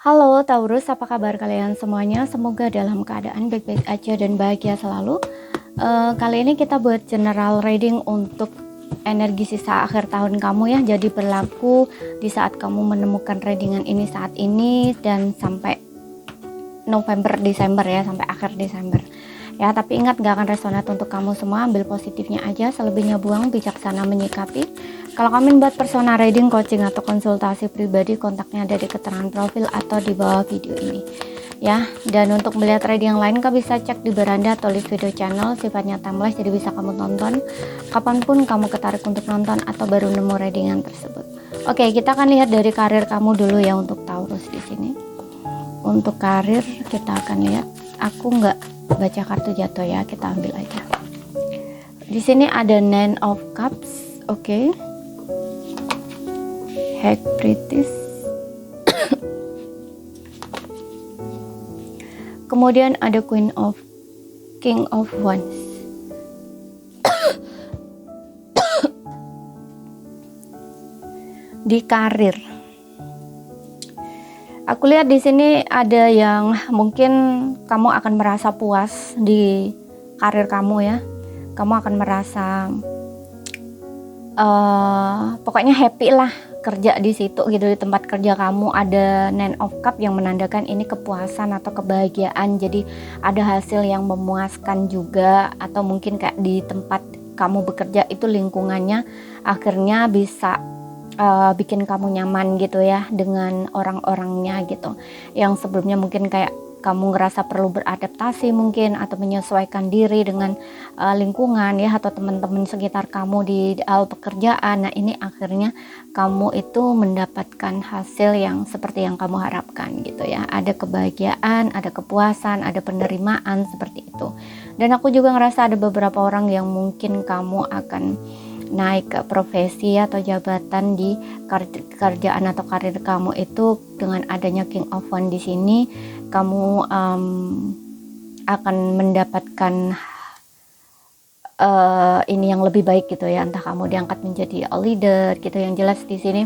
Halo Taurus, apa kabar kalian semuanya? Semoga dalam keadaan baik-baik aja dan bahagia selalu. Kali ini kita buat general reading untuk energi sisa akhir tahun kamu ya. Jadi berlaku di saat kamu menemukan readingan ini saat ini dan sampai November, Desember ya, sampai akhir Desember. Ya, tapi ingat gak akan resonate untuk kamu semua, ambil positifnya aja, selebihnya buang, bijaksana menyikapi. Kalau kalian buat personal reading, coaching atau konsultasi pribadi, kontaknya ada di keterangan profil atau di bawah video ini. Ya, dan untuk melihat reading yang lain, kalian bisa cek di beranda atau list video channel, sifatnya timeless, jadi bisa kamu tonton kapanpun kamu ketarik untuk nonton atau baru nemu readingan tersebut. Oke, kita akan lihat dari karir kamu dulu ya untuk Taurus di sini. Untuk karir kita akan lihat. Aku nggak baca kartu jatuh ya, kita ambil aja. Di sini ada Nine of Cups, oke. High Priestess. Kemudian ada King of Wands. Di karir, aku lihat di sini ada yang mungkin kamu akan merasa puas di karir kamu ya. Kamu akan merasa pokoknya happy lah kerja di situ gitu. Di tempat kerja kamu ada Nine of Cup yang menandakan ini kepuasan atau kebahagiaan. Jadi ada hasil yang memuaskan juga, atau mungkin kayak di tempat kamu bekerja itu lingkungannya akhirnya bisa bikin kamu nyaman gitu ya dengan orang-orangnya gitu, yang sebelumnya mungkin kayak kamu ngerasa perlu beradaptasi mungkin atau menyesuaikan diri dengan lingkungan ya, atau teman-teman sekitar kamu di pekerjaan. Nah ini akhirnya kamu itu mendapatkan hasil yang seperti yang kamu harapkan gitu ya, ada kebahagiaan, ada kepuasan, ada penerimaan seperti itu. Dan aku juga ngerasa ada beberapa orang yang mungkin kamu akan naik ke profesi atau jabatan di kerjaan atau karir kamu itu dengan adanya King of Wands di sini. Kamu akan mendapatkan ini yang lebih baik gitu ya, entah kamu diangkat menjadi leader gitu. Yang jelas di sini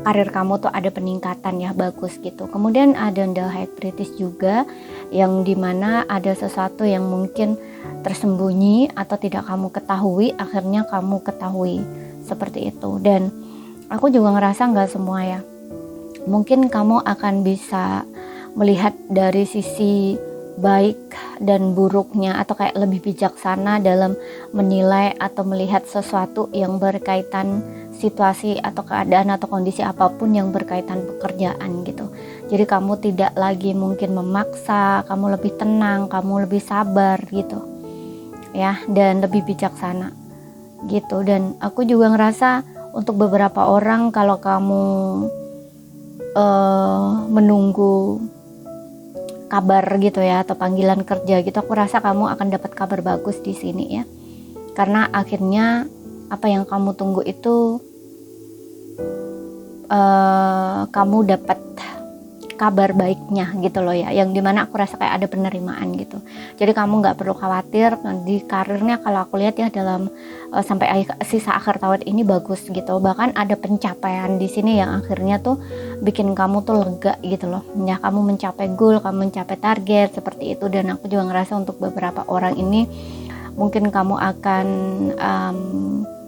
karir kamu tuh ada peningkatan ya, bagus gitu. Kemudian ada The High Priestess juga, yang dimana ada sesuatu yang mungkin tersembunyi atau tidak kamu ketahui, akhirnya kamu ketahui seperti itu. Dan aku juga ngerasa nggak semua ya, mungkin kamu akan bisa melihat dari sisi baik dan buruknya, atau kayak lebih bijaksana dalam menilai atau melihat sesuatu yang berkaitan situasi atau keadaan atau kondisi apapun yang berkaitan pekerjaan gitu. Jadi kamu tidak lagi mungkin memaksa, kamu lebih tenang, kamu lebih sabar gitu ya, dan lebih bijaksana gitu. Dan aku juga ngerasa untuk beberapa orang, kalau kamu menunggu kabar gitu ya, atau panggilan kerja gitu, aku rasa kamu akan dapat kabar bagus di sini ya, karena akhirnya apa yang kamu tunggu itu kamu dapat kabar baiknya gitu loh ya, yang dimana aku rasa kayak ada penerimaan gitu. Jadi kamu nggak perlu khawatir di karirnya. Kalau aku lihat ya dalam sampai sisa akhir tahun ini bagus gitu, bahkan ada pencapaian di sini yang akhirnya tuh bikin kamu tuh lega gitu loh ya. Kamu mencapai goal, kamu mencapai target seperti itu. Dan aku juga ngerasa untuk beberapa orang ini mungkin kamu akan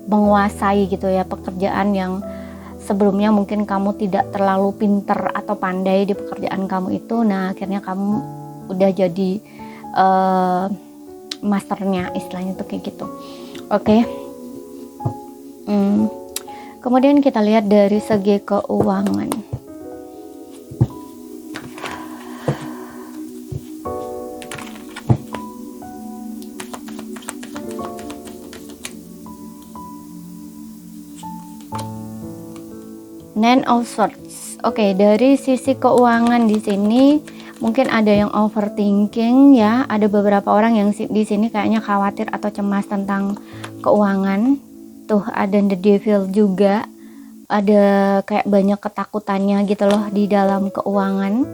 menguasai gitu ya pekerjaan yang sebelumnya mungkin kamu tidak terlalu pinter atau pandai di pekerjaan kamu itu. Nah akhirnya kamu udah jadi masternya, istilahnya tuh kayak gitu. Oke. Kemudian kita lihat dari segi keuangan. Nine of Swords. Oke, dari sisi keuangan di sini mungkin ada yang overthinking ya. Ada beberapa orang yang di sini kayaknya khawatir atau cemas tentang keuangan. Tuh ada The Devil juga. Ada kayak banyak ketakutannya gitu loh di dalam keuangan.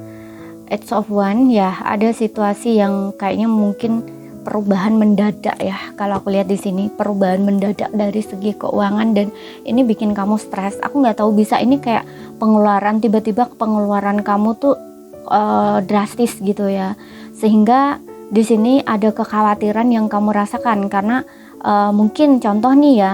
Eight of Wands ya, ada situasi yang kayaknya mungkin perubahan mendadak ya. Kalau aku lihat di sini perubahan mendadak dari segi keuangan, dan ini bikin kamu stres. Aku nggak tahu, bisa ini kayak pengeluaran, tiba-tiba pengeluaran kamu tuh drastis gitu ya, sehingga di sini ada kekhawatiran yang kamu rasakan karena mungkin contoh nih ya,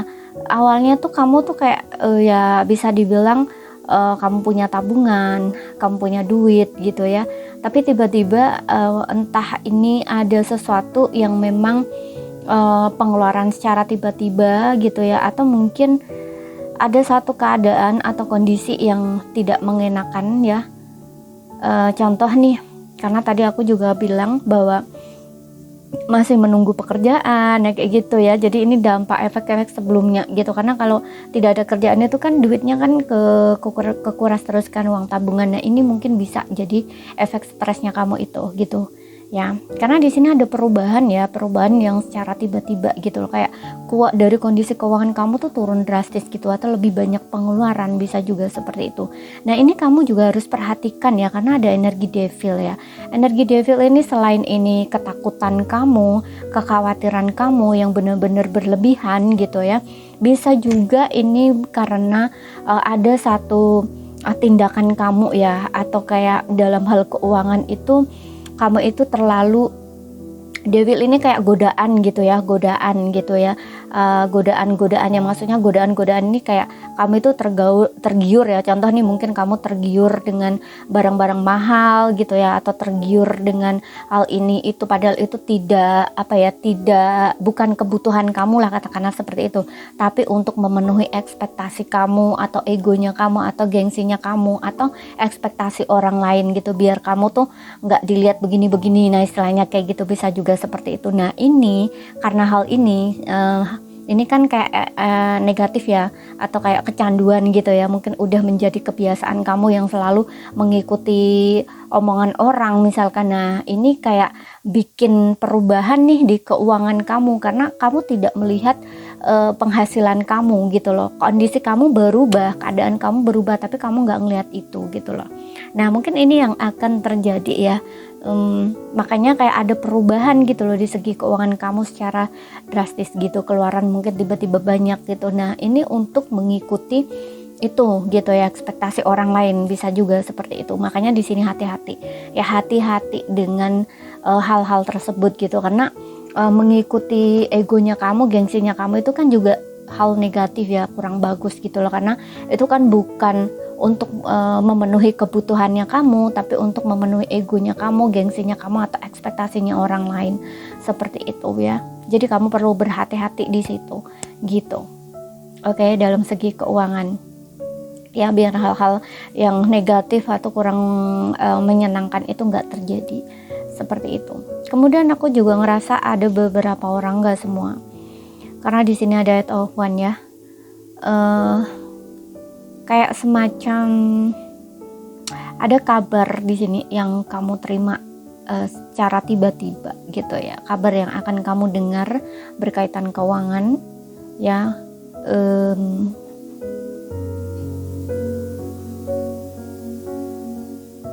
awalnya tuh kamu tuh kayak ya bisa dibilang kamu punya tabungan, kamu punya duit gitu ya. Tapi tiba-tiba entah ini ada sesuatu yang memang pengeluaran secara tiba-tiba gitu ya, atau mungkin ada satu keadaan atau kondisi yang tidak mengenakan ya. Contoh nih, karena tadi aku juga bilang bahwa masih menunggu pekerjaan ya kayak gitu ya. Jadi ini dampak efek-efek sebelumnya gitu, karena kalau tidak ada kerjaan itu kan duitnya kan kekuras terus kan uang tabungan. Nah ini mungkin bisa jadi efek stresnya kamu itu gitu ya, karena di sini ada perubahan ya, perubahan yang secara tiba-tiba gitu loh, kayak dari kondisi keuangan kamu tuh turun drastis gitu, atau lebih banyak pengeluaran, bisa juga seperti itu. Nah ini kamu juga harus perhatikan ya, karena ada energi devil ya. Energi devil ini selain ini ketakutan kamu, kekhawatiran kamu yang benar-benar berlebihan gitu ya, bisa juga ini karena ada satu tindakan kamu ya, atau kayak dalam hal keuangan itu kamu itu terlalu, devil ini kayak godaan gitu ya, godaan yang maksudnya godaan ini kayak kamu itu tergiur ya. Contoh nih, mungkin kamu tergiur dengan barang-barang mahal gitu ya, atau tergiur dengan hal ini itu, padahal itu tidak bukan kebutuhan kamu lah, katakanlah seperti itu, tapi untuk memenuhi ekspektasi kamu atau egonya kamu atau gengsinya kamu atau ekspektasi orang lain gitu, biar kamu tuh nggak dilihat begini-begini. Nah istilahnya kayak gitu, bisa juga seperti itu. Nah ini karena hal ini kan kayak negatif ya, atau kayak kecanduan gitu ya, mungkin udah menjadi kebiasaan kamu yang selalu mengikuti omongan orang misalkan. Nah ini kayak bikin perubahan nih di keuangan kamu, karena kamu tidak melihat penghasilan kamu gitu loh. Kondisi kamu berubah, keadaan kamu berubah, tapi kamu nggak ngelihat itu gitu loh. Nah mungkin ini yang akan terjadi ya. Makanya kayak ada perubahan gitu loh di segi keuangan kamu secara drastis gitu, keluaran mungkin tiba-tiba banyak gitu. Nah ini untuk mengikuti itu gitu ya, ekspektasi orang lain, bisa juga seperti itu. Makanya di sini hati-hati ya, hati-hati dengan hal-hal tersebut gitu, karena mengikuti egonya kamu, gengsinya kamu itu kan juga hal negatif ya, kurang bagus gitu loh, karena itu kan bukan untuk memenuhi kebutuhannya kamu, tapi untuk memenuhi egonya kamu, gengsinya kamu, atau ekspektasinya orang lain, seperti itu ya. Jadi kamu perlu berhati-hati di situ gitu. Oke, dalam segi keuangan ya, biar hal-hal yang negatif atau kurang menyenangkan itu nggak terjadi, seperti itu. Kemudian aku juga ngerasa ada beberapa orang, nggak semua, karena di sini ada Eight of Wands ya, kayak semacam ada kabar di sini yang kamu terima secara tiba-tiba gitu ya, kabar yang akan kamu dengar berkaitan keuangan ya.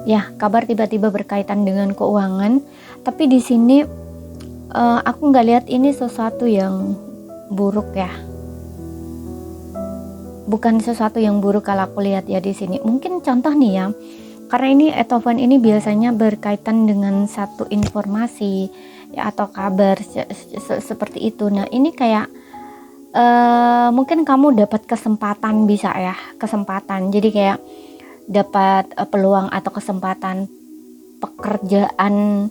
Ya, kabar tiba-tiba berkaitan dengan keuangan, tapi di sini aku nggak lihat ini sesuatu yang buruk ya. Bukan sesuatu yang buruk kalau aku lihat ya di sini. Mungkin contoh nih ya, karena ini Eight of Wands ini biasanya berkaitan dengan satu informasi ya, atau kabar seperti itu. Nah ini kayak mungkin kamu dapat kesempatan, bisa ya, kesempatan. Jadi kayak dapat peluang atau kesempatan pekerjaan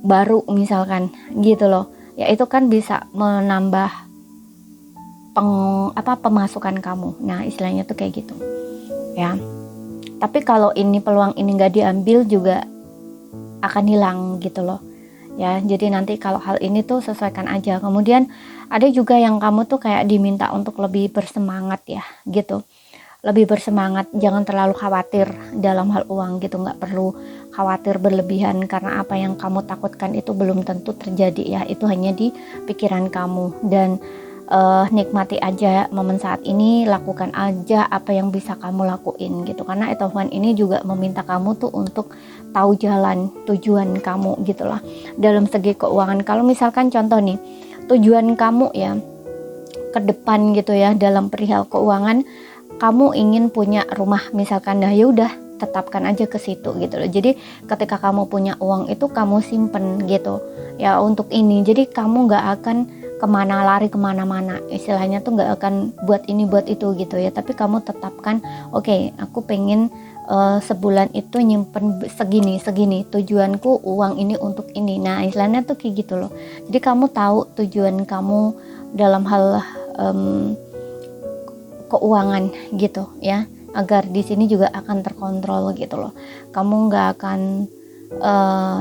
baru misalkan gitu loh ya, itu kan bisa menambah pemasukan kamu. Nah istilahnya tuh kayak gitu ya. Tapi kalau ini peluang ini nggak diambil juga akan hilang gitu loh ya. Jadi nanti kalau hal ini tuh sesuaikan aja. Kemudian ada juga yang kamu tuh kayak diminta untuk lebih bersemangat ya gitu, lebih bersemangat, jangan terlalu khawatir dalam hal uang gitu, nggak perlu khawatir berlebihan, karena apa yang kamu takutkan itu belum tentu terjadi ya, itu hanya di pikiran kamu. Dan nikmati aja momen saat ini, lakukan aja apa yang bisa kamu lakuin gitu, karena Eight of Wands ini juga meminta kamu tuh untuk tahu jalan tujuan kamu gitulah dalam segi keuangan. Kalau misalkan contoh nih, tujuan kamu ya ke depan gitu ya dalam perihal keuangan, kamu ingin punya rumah misalkan, nah ya udah tetapkan aja ke situ gitu loh. Jadi ketika kamu punya uang itu kamu simpen gitu ya untuk ini, jadi kamu nggak akan lari kemana-mana, istilahnya tuh nggak akan buat ini buat itu gitu ya, tapi kamu tetapkan oke, aku pengen sebulan itu nyimpen segini tujuanku uang ini untuk ini, nah istilahnya tuh kayak gitu loh. Jadi kamu tahu tujuan kamu dalam hal keuangan gitu ya, agar di sini juga akan terkontrol gitu loh. Kamu nggak akan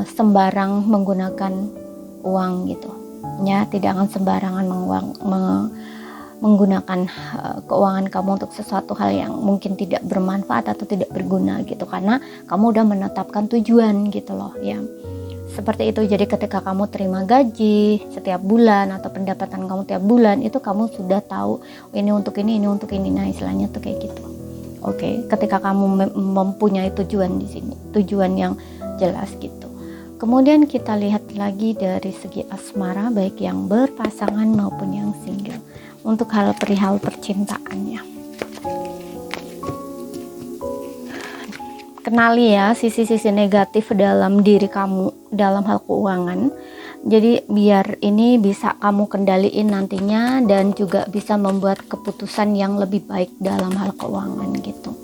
sembarang menggunakan uang gitu ya, tidak akan sembarangan menggunakan keuangan kamu untuk sesuatu hal yang mungkin tidak bermanfaat atau tidak berguna gitu, karena kamu udah menetapkan tujuan gitu loh ya, seperti itu. Jadi ketika kamu terima gaji setiap bulan atau pendapatan kamu tiap bulan, itu kamu sudah tahu ini untuk ini untuk ini, nah istilahnya tuh kayak gitu. Oke, ketika kamu mempunyai tujuan di sini, tujuan yang jelas gitu. Kemudian kita lihat lagi dari segi asmara, baik yang berpasangan maupun yang single, untuk hal perihal percintaannya. Kenali ya sisi-sisi negatif dalam diri kamu dalam hal keuangan. Jadi biar ini bisa kamu kendaliin nantinya dan juga bisa membuat keputusan yang lebih baik dalam hal keuangan gitu.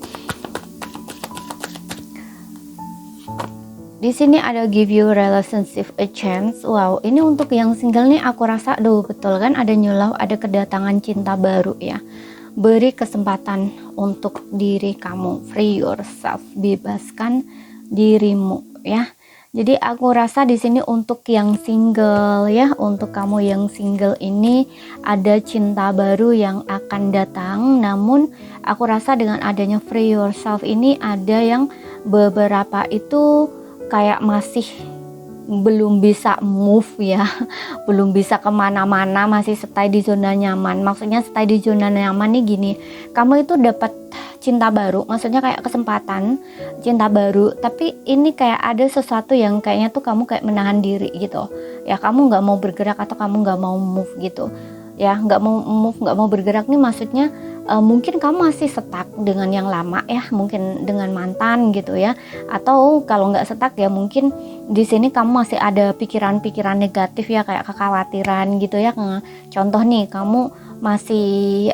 Di sini ada give you relationship a chance. Wow, ini untuk yang single nih aku rasa betul kan, ada new love, ada kedatangan cinta baru ya. Beri kesempatan untuk diri kamu, free yourself, bebaskan dirimu ya. Jadi aku rasa di sini untuk yang single ya, untuk kamu yang single ini ada cinta baru yang akan datang. Namun aku rasa dengan adanya free yourself ini, ada yang beberapa itu kayak masih belum bisa move ya, belum bisa kemana-mana, masih stay di zona nyaman. Maksudnya stay di zona nyaman nih gini, kamu itu dapat cinta baru, maksudnya kayak kesempatan cinta baru, tapi ini kayak ada sesuatu yang kayaknya tuh kamu kayak menahan diri gitu ya, kamu nggak mau bergerak atau kamu nggak mau move gitu ya, nggak mau move, nggak mau bergerak nih maksudnya mungkin kamu masih stuck dengan yang lama ya, mungkin dengan mantan gitu ya, atau kalau nggak stuck ya mungkin di sini kamu masih ada pikiran-pikiran negatif ya, kayak kekhawatiran gitu ya. Contoh nih, kamu masih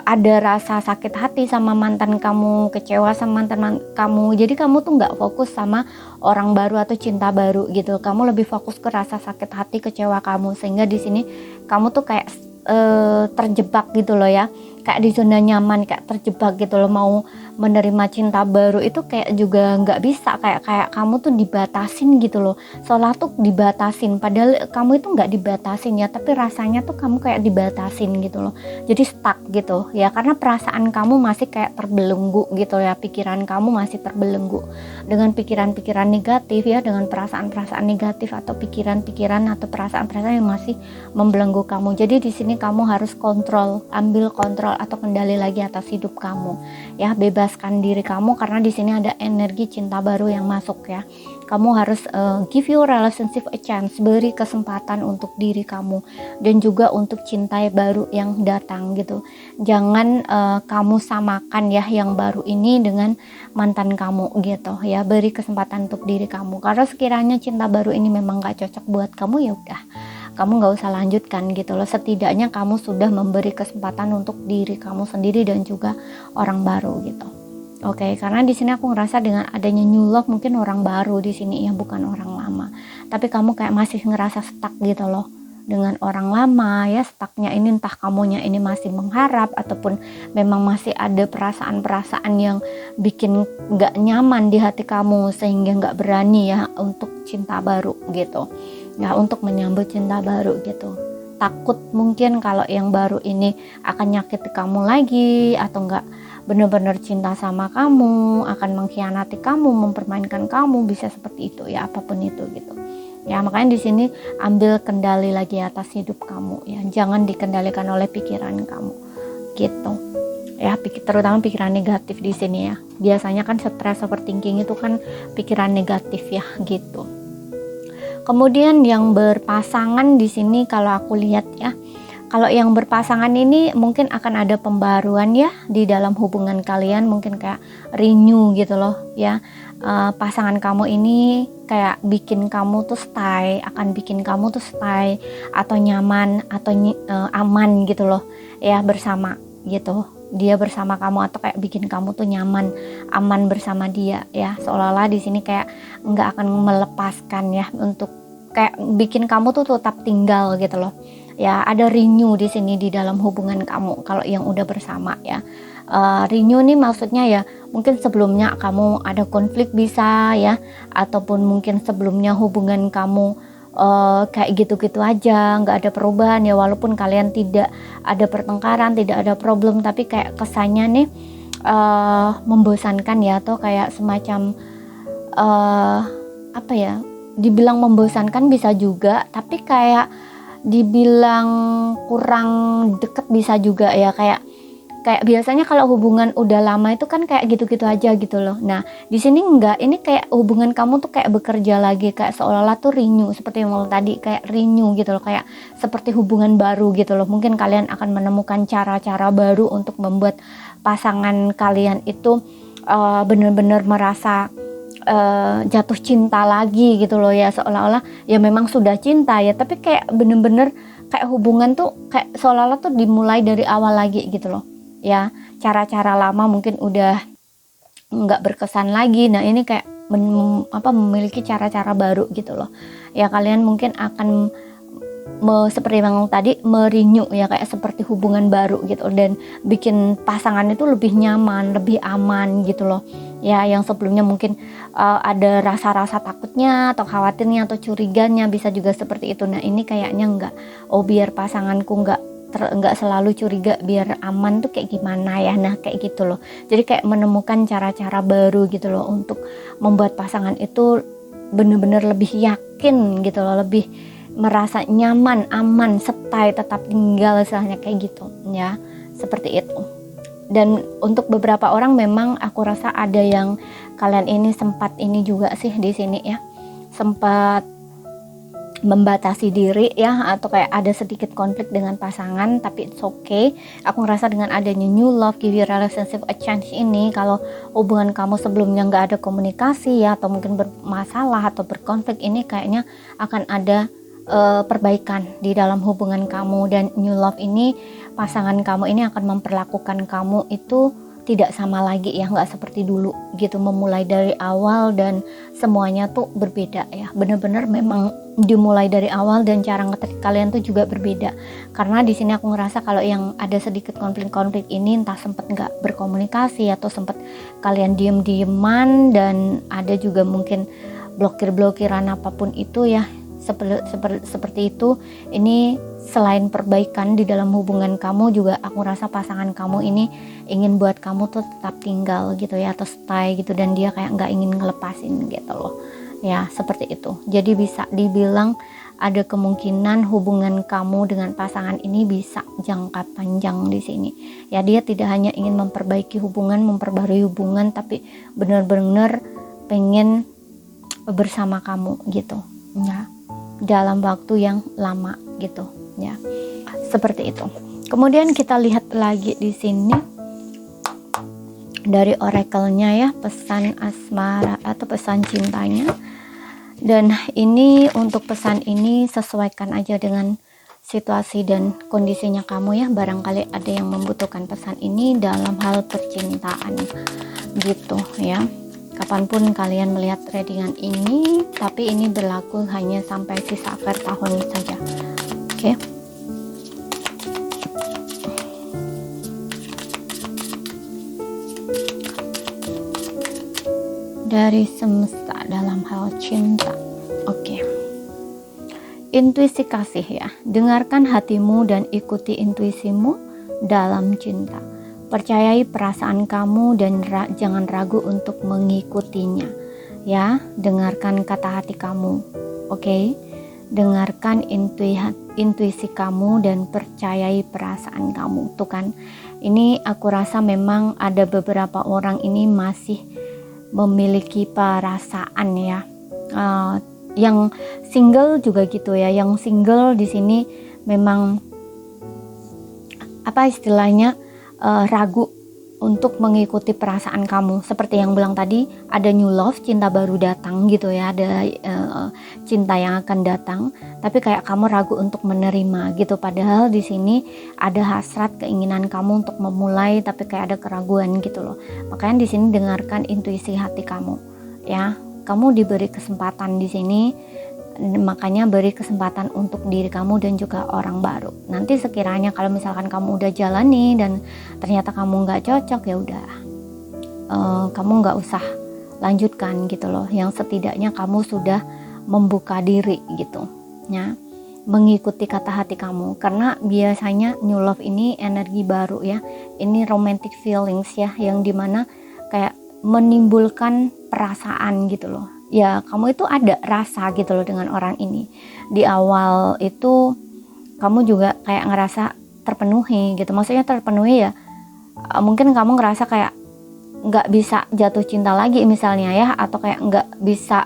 ada rasa sakit hati sama mantan kamu, kecewa sama mantan kamu, jadi kamu tuh nggak fokus sama orang baru atau cinta baru gitu, kamu lebih fokus ke rasa sakit hati, kecewa kamu, sehingga di sini kamu tuh kayak terjebak gitu loh ya, kayak di zona nyaman, kayak terjebak gitu loh. Mau menerima cinta baru itu kayak juga nggak bisa, kayak kamu tuh dibatasin gitu loh, seolah tuh dibatasin, padahal kamu itu nggak dibatasin ya, tapi rasanya tuh kamu kayak dibatasin gitu loh, jadi stuck gitu ya, karena perasaan kamu masih kayak terbelenggu gitu ya, pikiran kamu masih terbelenggu dengan pikiran-pikiran negatif ya, dengan perasaan-perasaan negatif atau pikiran-pikiran atau perasaan-perasaan yang masih membelenggu kamu. Jadi di sini kamu harus ambil kontrol atau kendali lagi atas hidup kamu ya, bebaskan diri kamu, karena di sini ada energi cinta baru yang masuk ya. Kamu harus give your relationship a chance, beri kesempatan untuk diri kamu dan juga untuk cinta baru yang datang gitu. Jangan kamu samakan ya yang baru ini dengan mantan kamu gitu ya, beri kesempatan untuk diri kamu. Kalau sekiranya cinta baru ini memang gak cocok buat kamu, ya udah kamu gak usah lanjutkan gitu loh. Setidaknya kamu sudah memberi kesempatan untuk diri kamu sendiri dan juga orang baru gitu. Oke, karena di sini aku ngerasa dengan adanya new love mungkin orang baru di sini ya, bukan orang lama. Tapi kamu kayak masih ngerasa stuck gitu loh dengan orang lama ya, stucknya ini entah kamunya ini masih mengharap ataupun memang masih ada perasaan-perasaan yang bikin nggak nyaman di hati kamu sehingga nggak berani ya untuk cinta baru gitu. Ya, untuk menyambut cinta baru gitu. Takut mungkin kalau yang baru ini akan nyakiti kamu lagi, atau enggak benar-benar cinta sama kamu, akan mengkhianati kamu, mempermainkan kamu, bisa seperti itu ya, apapun itu gitu. Ya, makanya di sini ambil kendali lagi atas hidup kamu ya. Jangan dikendalikan oleh pikiran kamu. Gitu. Ya, terutama pikiran negatif di sini ya. Biasanya kan stres overthinking itu kan pikiran negatif ya, gitu. Kemudian yang berpasangan di sini kalau aku lihat ya, kalau yang berpasangan ini mungkin akan ada pembaruan ya di dalam hubungan kalian, mungkin kayak renew gitu loh ya. Pasangan kamu ini kayak bikin kamu tuh stay, akan bikin kamu tuh stay atau nyaman atau aman gitu loh ya bersama gitu. Dia bersama kamu atau kayak bikin kamu tuh nyaman, aman bersama dia ya. Seolah-olah di sini kayak nggak akan melepaskan ya, untuk kayak bikin kamu tuh tetap tinggal gitu loh. Ya, ada renew di sini di dalam hubungan kamu kalau yang udah bersama ya. Renew nih maksudnya ya mungkin sebelumnya kamu ada konflik bisa ya, ataupun mungkin sebelumnya hubungan kamu kayak gitu-gitu aja, nggak ada perubahan ya, walaupun kalian tidak ada pertengkaran, tidak ada problem, tapi kayak kesannya nih membosankan ya, atau kayak semacam apa ya, dibilang membosankan bisa juga, tapi kayak dibilang kurang deket bisa juga ya, kayak biasanya kalau hubungan udah lama itu kan kayak gitu-gitu aja gitu loh. Nah, di sini enggak, ini kayak hubungan kamu tuh kayak bekerja lagi, kayak seolah-olah tuh renew, seperti yang tadi kayak renew gitu loh, kayak seperti hubungan baru gitu loh. Mungkin kalian akan menemukan cara-cara baru untuk membuat pasangan kalian itu benar-benar merasa jatuh cinta lagi gitu loh ya, seolah-olah ya memang sudah cinta ya, tapi kayak bener-bener kayak hubungan tuh kayak seolah-olah tuh dimulai dari awal lagi gitu loh ya. Cara-cara lama mungkin udah nggak berkesan lagi. Nah, ini kayak memiliki cara-cara baru gitu loh ya. Kalian mungkin akan seperti yang tadi merenew ya, kayak seperti hubungan baru gitu, dan bikin pasangan itu lebih nyaman, lebih aman gitu loh ya. Yang sebelumnya mungkin ada rasa-rasa takutnya atau khawatirnya atau curiganya, bisa juga seperti itu. Nah, ini kayaknya enggak, biar pasanganku enggak selalu curiga, biar aman tuh kayak gimana ya. Nah, kayak gitu loh. Jadi kayak menemukan cara-cara baru gitu loh untuk membuat pasangan itu bener-bener lebih yakin gitu loh, lebih merasa nyaman, aman, stay, tetap tinggal istilahnya kayak gitu ya, seperti itu. Dan untuk beberapa orang memang aku rasa ada yang kalian ini sempat ini juga sih di sini ya, sempat membatasi diri ya, atau kayak ada sedikit konflik dengan pasangan, tapi it's okay. Aku ngerasa dengan adanya new love give you relationship a chance ini, kalau hubungan kamu sebelumnya nggak ada komunikasi ya, atau mungkin bermasalah atau berkonflik, ini kayaknya akan ada perbaikan di dalam hubungan kamu. Dan new love ini, pasangan kamu ini akan memperlakukan kamu itu tidak sama lagi ya, nggak seperti dulu gitu, memulai dari awal dan semuanya tuh berbeda ya, bener-bener memang dimulai dari awal, dan cara ngetrit kalian tuh juga berbeda. Karena di sini aku ngerasa kalau yang ada sedikit konflik-konflik ini entah sempet nggak berkomunikasi atau sempet kalian diem-dieman, dan ada juga mungkin blokir-blokiran apapun itu ya, seperti itu. Ini selain perbaikan di dalam hubungan kamu, juga aku rasa pasangan kamu ini ingin buat kamu tuh tetap tinggal gitu ya, atau stay gitu, dan dia kayak nggak ingin ngelepasin gitu loh ya, seperti itu. Jadi bisa dibilang ada kemungkinan hubungan kamu dengan pasangan ini bisa jangka panjang di sini ya. Dia tidak hanya ingin memperbaiki hubungan, memperbarui hubungan, tapi benar-benar pengen bersama kamu gitu ya, dalam waktu yang lama gitu ya, seperti itu. Kemudian kita lihat lagi di sini dari oracle-nya ya, pesan asmara atau pesan cintanya. Dan ini untuk pesan ini sesuaikan aja dengan situasi dan kondisinya kamu ya. Barangkali ada yang membutuhkan pesan ini dalam hal percintaan gitu ya. Kapanpun kalian melihat readingan ini, tapi ini berlaku hanya sampai sisa akhir tahun saja. Oke. Dari semesta dalam hal cinta. Oke. Intuisi kasih ya. Dengarkan hatimu dan ikuti intuisimu dalam cinta. Percayai perasaan kamu dan jangan ragu untuk mengikutinya ya. Dengarkan kata hati kamu Oke, dengarkan intuisi kamu dan percayai perasaan kamu. Tuh kan, ini aku rasa memang ada beberapa orang ini masih memiliki perasaan ya. Yang single juga gitu ya. Yang single di sini memang apa istilahnya, ragu untuk mengikuti perasaan kamu. Seperti yang bilang tadi, ada new love, cinta baru datang gitu ya, ada cinta yang akan datang, tapi kayak kamu ragu untuk menerima gitu. Padahal di sini ada hasrat, keinginan kamu untuk memulai, tapi kayak ada keraguan gitu loh. Makanya di sini dengarkan intuisi hati kamu ya. Kamu diberi kesempatan di sini, makanya beri kesempatan untuk diri kamu dan juga orang baru. Nanti sekiranya kalau misalkan kamu udah jalani dan ternyata kamu nggak cocok, ya udah, kamu nggak usah lanjutkan gitu loh. Yang setidaknya kamu sudah membuka diri gitu ya, mengikuti kata hati kamu. Karena biasanya new love ini energi baru ya, ini romantic feelings ya, yang dimana kayak menimbulkan perasaan gitu loh. Ya kamu itu ada rasa gitu loh dengan orang ini. Di awal itu kamu juga kayak ngerasa terpenuhi gitu. Maksudnya terpenuhi ya, mungkin kamu ngerasa kayak nggak bisa jatuh cinta lagi misalnya ya, atau kayak nggak bisa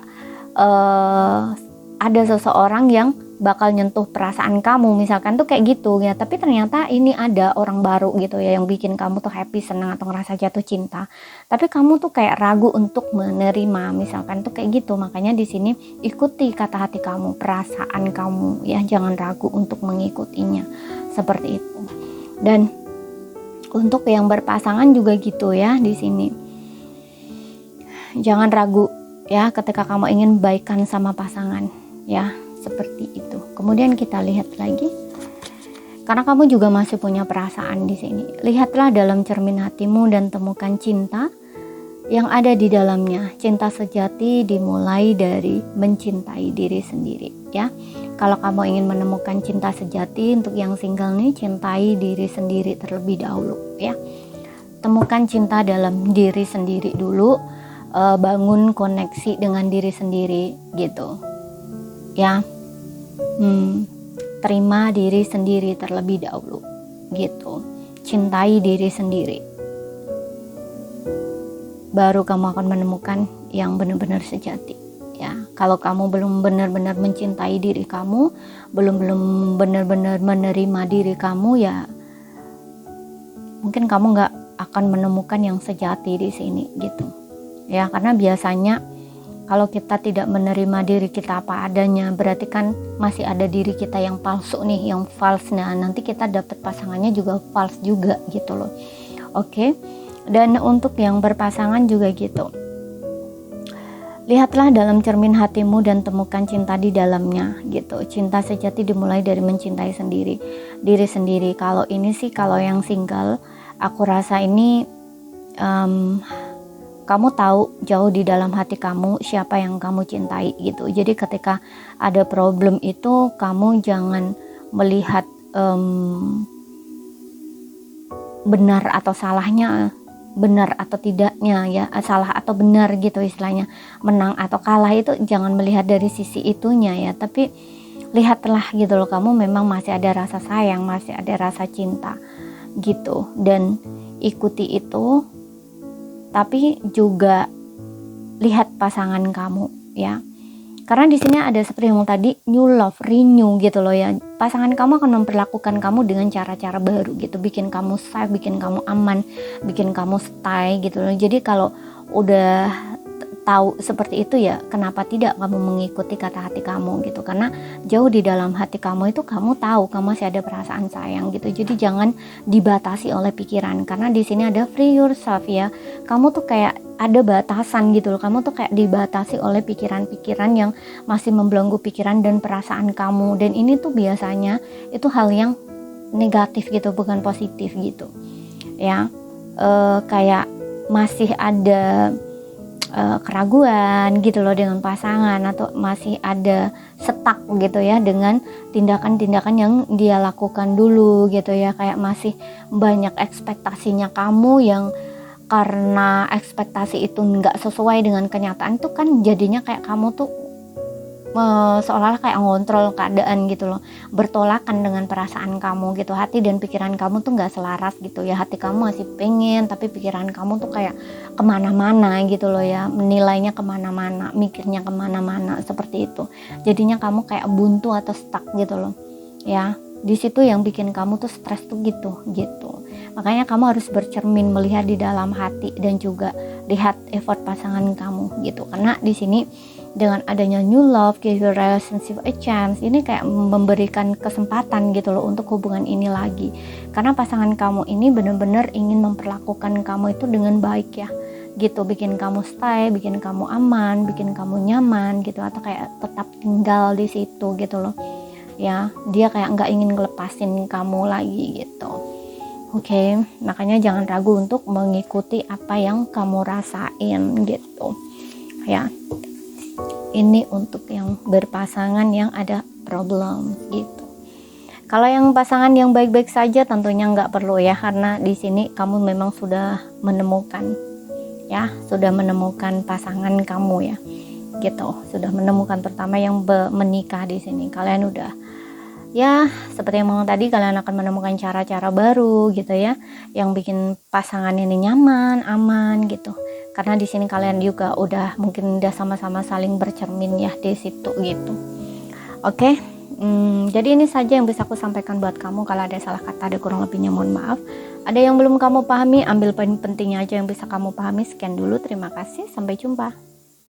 ada seseorang yang bakal nyentuh perasaan kamu misalkan tuh kayak gitu ya. Tapi ternyata ini ada orang baru gitu ya, yang bikin kamu tuh happy, senang, atau ngerasa jatuh cinta, tapi kamu tuh kayak ragu untuk menerima misalkan tuh kayak gitu. Makanya di sini ikuti kata hati kamu, perasaan kamu ya, jangan ragu untuk mengikutinya, seperti itu. Dan untuk yang berpasangan juga gitu ya, di sini jangan ragu ya ketika kamu ingin baikan sama pasangan ya, seperti itu. Kemudian kita lihat lagi, karena kamu juga masih punya perasaan di sini. Lihatlah dalam cermin hatimu dan temukan cinta yang ada di dalamnya. Cinta sejati dimulai dari mencintai diri sendiri ya. Kalau kamu ingin menemukan cinta sejati, untuk yang single nih, cintai diri sendiri terlebih dahulu ya. Temukan cinta dalam diri sendiri dulu, bangun koneksi dengan diri sendiri gitu ya. Terima diri sendiri terlebih dahulu gitu, cintai diri sendiri, baru kamu akan menemukan yang benar-benar sejati ya. Kalau kamu belum benar-benar mencintai diri kamu, belum benar-benar menerima diri kamu ya, mungkin kamu nggak akan menemukan yang sejati di sini gitu ya. Karena biasanya kalau kita tidak menerima diri kita apa adanya, berarti kan masih ada diri kita yang palsu nih, yang false. Nah nanti kita dapat pasangannya juga false juga gitu loh. Oke. Dan untuk yang berpasangan juga gitu, lihatlah dalam cermin hatimu dan temukan cinta di dalamnya gitu. Cinta sejati dimulai dari mencintai diri sendiri. Kalau ini sih, kalau yang single, aku rasa ini kamu tahu jauh di dalam hati kamu siapa yang kamu cintai gitu. Jadi ketika ada problem itu, kamu jangan melihat benar atau salahnya, benar atau tidaknya ya, salah atau benar gitu istilahnya, menang atau kalah itu jangan melihat dari sisi itunya ya. Tapi lihatlah gitu loh, kamu memang masih ada rasa sayang, masih ada rasa cinta gitu, dan ikuti itu. Tapi juga lihat pasangan kamu ya, karena di sini ada seperti yang tadi, new love, renew gitu loh ya. Pasangan kamu akan memperlakukan kamu dengan cara-cara baru gitu, bikin kamu safe, bikin kamu aman, bikin kamu stay gitu loh. Jadi kalau udah tahu seperti itu ya, kenapa tidak kamu mengikuti kata hati kamu gitu. Karena jauh di dalam hati kamu itu kamu tahu kamu masih ada perasaan sayang gitu. Jadi jangan dibatasi oleh pikiran, karena di sini ada free yourself ya. Kamu tuh kayak ada batasan gitu loh, kamu tuh kayak dibatasi oleh pikiran-pikiran yang masih membelenggu pikiran dan perasaan kamu. Dan ini tuh biasanya itu hal yang negatif gitu, bukan positif gitu ya. Kayak masih ada keraguan gitu loh dengan pasangan, atau masih ada stuck gitu ya dengan tindakan-tindakan yang dia lakukan dulu gitu ya. Kayak masih banyak ekspektasinya kamu, yang karena ekspektasi itu nggak sesuai dengan kenyataan tuh kan jadinya kayak kamu tuh seolah-olah kayak ngontrol keadaan gitu loh, bertolakan dengan perasaan kamu gitu. Hati dan pikiran kamu tuh nggak selaras gitu ya. Hati kamu masih pengen, tapi pikiran kamu tuh kayak kemana-mana gitu loh ya, menilainya kemana-mana, mikirnya kemana-mana, seperti itu. Jadinya kamu kayak buntu atau stuck gitu loh ya. Di situ yang bikin kamu tuh stres tuh gitu. Makanya kamu harus bercermin, melihat di dalam hati dan juga lihat effort pasangan kamu gitu. Karena di sini dengan adanya new love, give your relationship a chance, ini kayak memberikan kesempatan gitu loh untuk hubungan ini lagi. Karena pasangan kamu ini benar-benar ingin memperlakukan kamu itu dengan baik ya gitu, bikin kamu stay, bikin kamu aman, bikin kamu nyaman gitu, atau kayak tetap tinggal di situ gitu loh ya. Dia kayak nggak ingin ngelepasin kamu lagi gitu. Oke, makanya jangan ragu untuk mengikuti apa yang kamu rasain gitu ya. Ini untuk yang berpasangan yang ada problem gitu. Kalau yang pasangan yang baik-baik saja tentunya nggak perlu ya, karena di sini kamu memang sudah menemukan ya, sudah menemukan pasangan kamu ya gitu, sudah menemukan pertama yang menikah di sini. Kalian udah ya, seperti yang ngomong tadi, kalian akan menemukan cara-cara baru gitu ya, yang bikin pasangan ini nyaman, aman gitu. Karena di sini kalian juga udah mungkin udah sama-sama saling bercermin ya di situ gitu. Oke, jadi ini saja yang bisa aku sampaikan buat kamu. Kalau ada salah kata, ada kurang lebihnya mohon maaf. Ada yang belum kamu pahami, ambil poin pentingnya aja yang bisa kamu pahami. Sekian dulu, terima kasih, sampai jumpa.